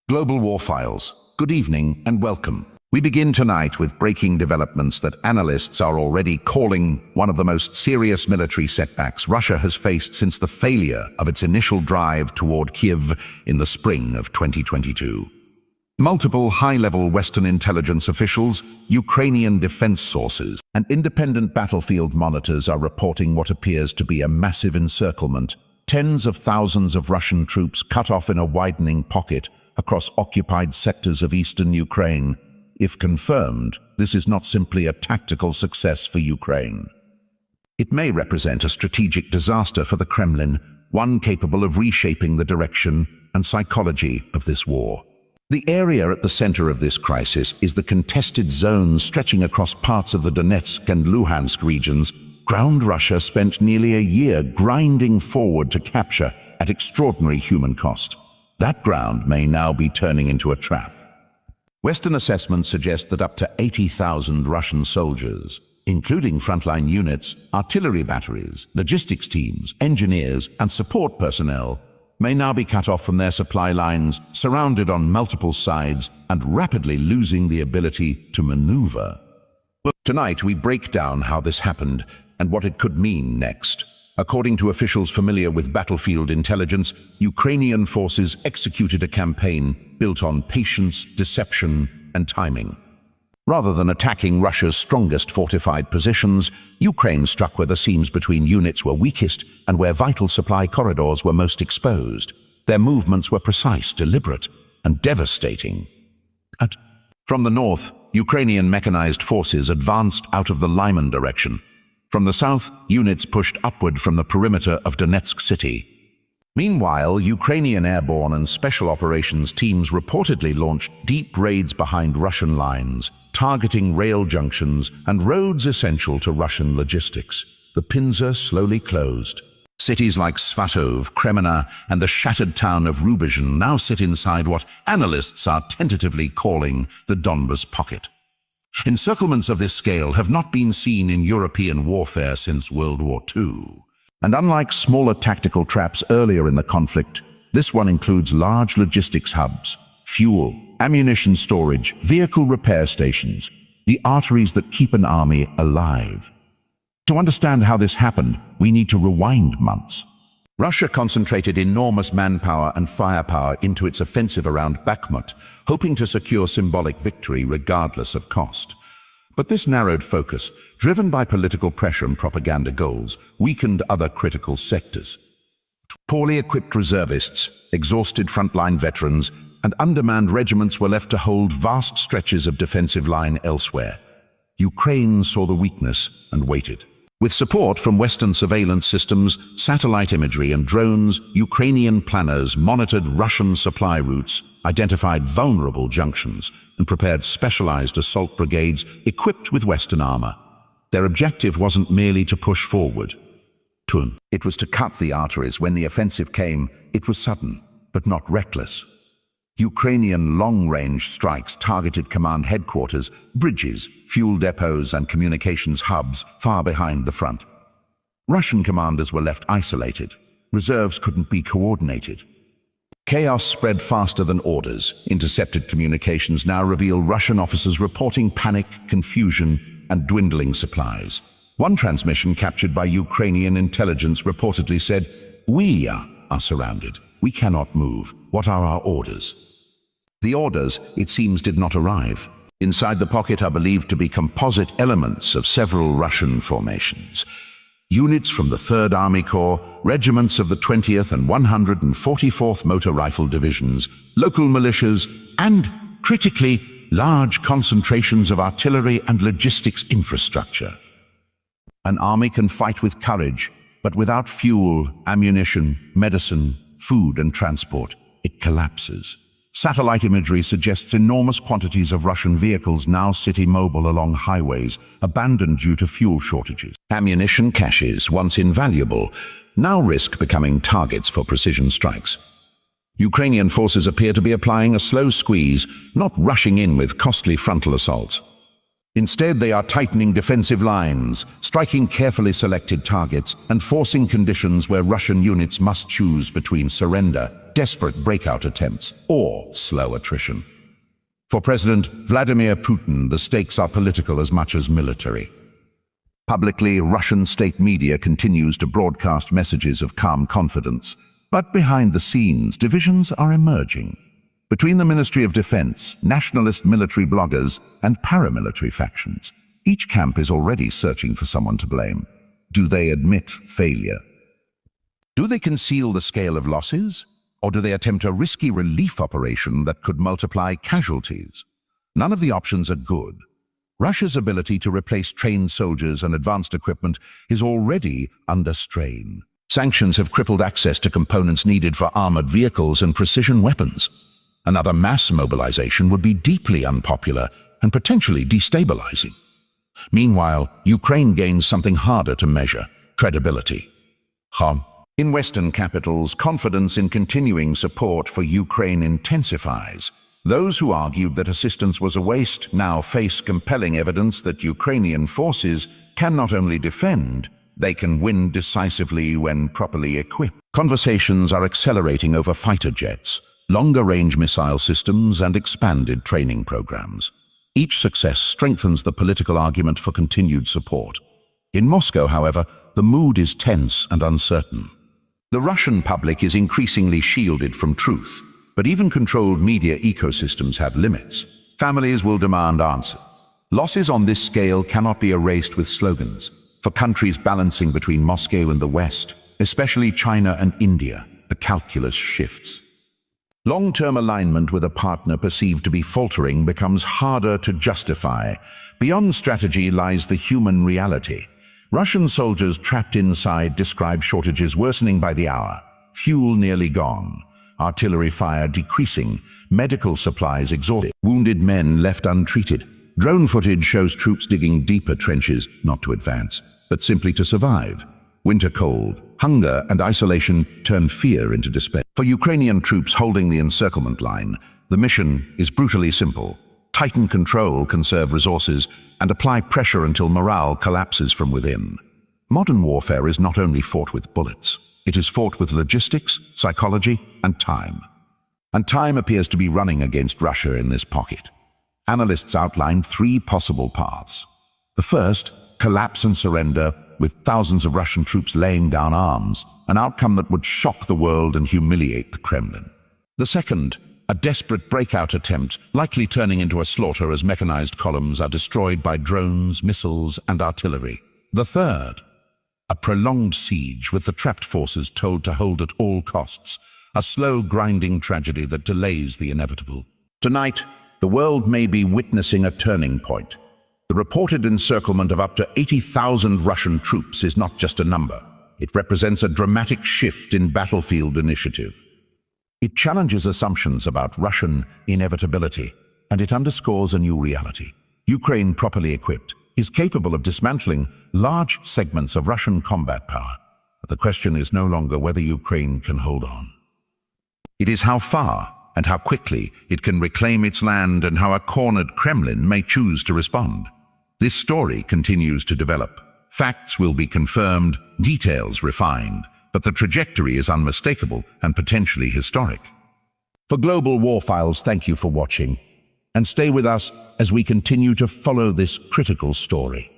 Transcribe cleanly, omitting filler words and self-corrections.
Global War Files. Good evening and welcome. We begin tonight with breaking developments that analysts are already calling one of the most serious military setbacks Russia has faced since the failure of its initial drive toward Kyiv in the spring of 2022. Multiple high-level Western intelligence officials, Ukrainian defense sources, and independent battlefield monitors are reporting what appears to be a massive encirclement. Tens of thousands of Russian troops cut off in a widening pocket across occupied sectors of eastern Ukraine. If confirmed, this is not simply a tactical success for Ukraine. It may represent a strategic disaster for the Kremlin, one capable of reshaping the direction and psychology of this war. The area at the center of this crisis is the contested zone stretching across parts of the Donetsk and Luhansk regions, ground Russia spent nearly a year grinding forward to capture at extraordinary human cost. That ground may now be turning into a trap. Western assessments suggest that up to 80,000 Russian soldiers, including frontline units, artillery batteries, logistics teams, engineers, and support personnel, may now be cut off from their supply lines, surrounded on multiple sides, and rapidly losing the ability to maneuver. Tonight, we break down how this happened and what it could mean next. According to officials familiar with battlefield intelligence, Ukrainian forces executed a campaign built on patience, deception, and timing. Rather than attacking Russia's strongest fortified positions, Ukraine struck where the seams between units were weakest and where vital supply corridors were most exposed. Their movements were precise, deliberate, and devastating. From the north, Ukrainian mechanized forces advanced out of the Lyman direction. From the south, units pushed upward from the perimeter of Donetsk city. Meanwhile, Ukrainian airborne and special operations teams reportedly launched deep raids behind Russian lines, targeting rail junctions and roads essential to Russian logistics. The pincer slowly closed. Cities like Svatov, Kremlin, and the shattered town of Rubizhin now sit inside what analysts are tentatively calling the Donbas pocket. Encirclements of this scale have not been seen in European warfare since World War II. And unlike smaller tactical traps earlier in the conflict, this one includes large logistics hubs, fuel, ammunition storage, vehicle repair stations, the arteries that keep an army alive. To understand how this happened, we need to rewind months. Russia concentrated enormous manpower and firepower into its offensive around Bakhmut, hoping to secure symbolic victory regardless of cost. But this narrowed focus, driven by political pressure and propaganda goals, weakened other critical sectors. Poorly equipped reservists, exhausted frontline veterans, and undermanned regiments were left to hold vast stretches of defensive line elsewhere. Ukraine saw the weakness and waited. With support from Western surveillance systems, satellite imagery, and drones, Ukrainian planners monitored Russian supply routes, identified vulnerable junctions, and prepared specialized assault brigades equipped with Western armor. Their objective wasn't merely to push forward. It was to cut the arteries. When the offensive came, it was sudden, but not reckless. Ukrainian long-range strikes targeted command headquarters, bridges, fuel depots, and communications hubs far behind the front. Russian commanders were left isolated. Reserves couldn't be coordinated. Chaos spread faster than orders. Intercepted communications now reveal Russian officers reporting panic, confusion, and dwindling supplies. One transmission captured by Ukrainian intelligence reportedly said, "We are surrounded. We cannot move. What are our orders?" The orders, it seems, did not arrive. Inside the pocket are believed to be composite elements of several Russian formations. Units from the 3rd Army Corps, regiments of the 20th and 144th Motor Rifle Divisions, local militias, and, critically, large concentrations of artillery and logistics infrastructure. An army can fight with courage, but without fuel, ammunition, medicine, food, and transport, it collapses. Satellite imagery suggests enormous quantities of Russian vehicles now sit immobile along highways, abandoned due to fuel shortages. Ammunition caches, once invaluable, now risk becoming targets for precision strikes. Ukrainian forces appear to be applying a slow squeeze, not rushing in with costly frontal assaults. Instead, they are tightening defensive lines, striking carefully selected targets, and forcing conditions where Russian units must choose between surrender desperate breakout attempts, or slow attrition. For President Vladimir Putin, the stakes are political as much as military. Publicly, Russian state media continues to broadcast messages of calm confidence, but behind the scenes, divisions are emerging. Between the Ministry of Defense, nationalist military bloggers, and paramilitary factions, each camp is already searching for someone to blame. Do they admit failure? Do they conceal the scale of losses? Or do they attempt a risky relief operation that could multiply casualties? None of the options are good. Russia's ability to replace trained soldiers and advanced equipment is already under strain. Sanctions have crippled access to components needed for armored vehicles and precision weapons. Another mass mobilization would be deeply unpopular and potentially destabilizing. Meanwhile, Ukraine gains something harder to measure: credibility. In Western capitals, confidence in continuing support for Ukraine intensifies. Those who argued that assistance was a waste now face compelling evidence that Ukrainian forces can not only defend, they can win decisively when properly equipped. Conversations are accelerating over fighter jets, longer-range missile systems, and expanded training programs. Each success strengthens the political argument for continued support. In Moscow, however, the mood is tense and uncertain. The Russian public is increasingly shielded from truth, but even controlled media ecosystems have limits. Families will demand answers. Losses on this scale cannot be erased with slogans. For countries balancing between Moscow and the West, especially China and India, the calculus shifts. Long-term alignment with a partner perceived to be faltering becomes harder to justify. Beyond strategy lies the human reality. Russian soldiers trapped inside describe shortages worsening by the hour, fuel nearly gone, artillery fire decreasing, medical supplies exhausted, wounded men left untreated. Drone footage shows troops digging deeper trenches, not to advance, but simply to survive. Winter cold, hunger, and isolation turn fear into despair. For Ukrainian troops holding the encirclement line, the mission is brutally simple: tighten control, conserve resources, and apply pressure until morale collapses from within. Modern warfare is not only fought with bullets, it is fought with logistics, psychology, and time. And time appears to be running against Russia in this pocket. Analysts outline three possible paths. The first, collapse and surrender, with thousands of Russian troops laying down arms, an outcome that would shock the world and humiliate the Kremlin. The second, a desperate breakout attempt, likely turning into a slaughter as mechanized columns are destroyed by drones, missiles, and artillery. The third, a prolonged siege with the trapped forces told to hold at all costs, a slow, grinding tragedy that delays the inevitable. Tonight, the world may be witnessing a turning point. The reported encirclement of up to 80,000 Russian troops is not just a number. It represents a dramatic shift in battlefield initiative. It challenges assumptions about Russian inevitability, and it underscores a new reality. Ukraine, properly equipped, is capable of dismantling large segments of Russian combat power. But the question is no longer whether Ukraine can hold on. It is how far and how quickly it can reclaim its land, and how a cornered Kremlin may choose to respond. This story continues to develop. Facts will be confirmed, details refined, but the trajectory is unmistakable and potentially historic. For Global War Files, thank you for watching, and stay with us as we continue to follow this critical story.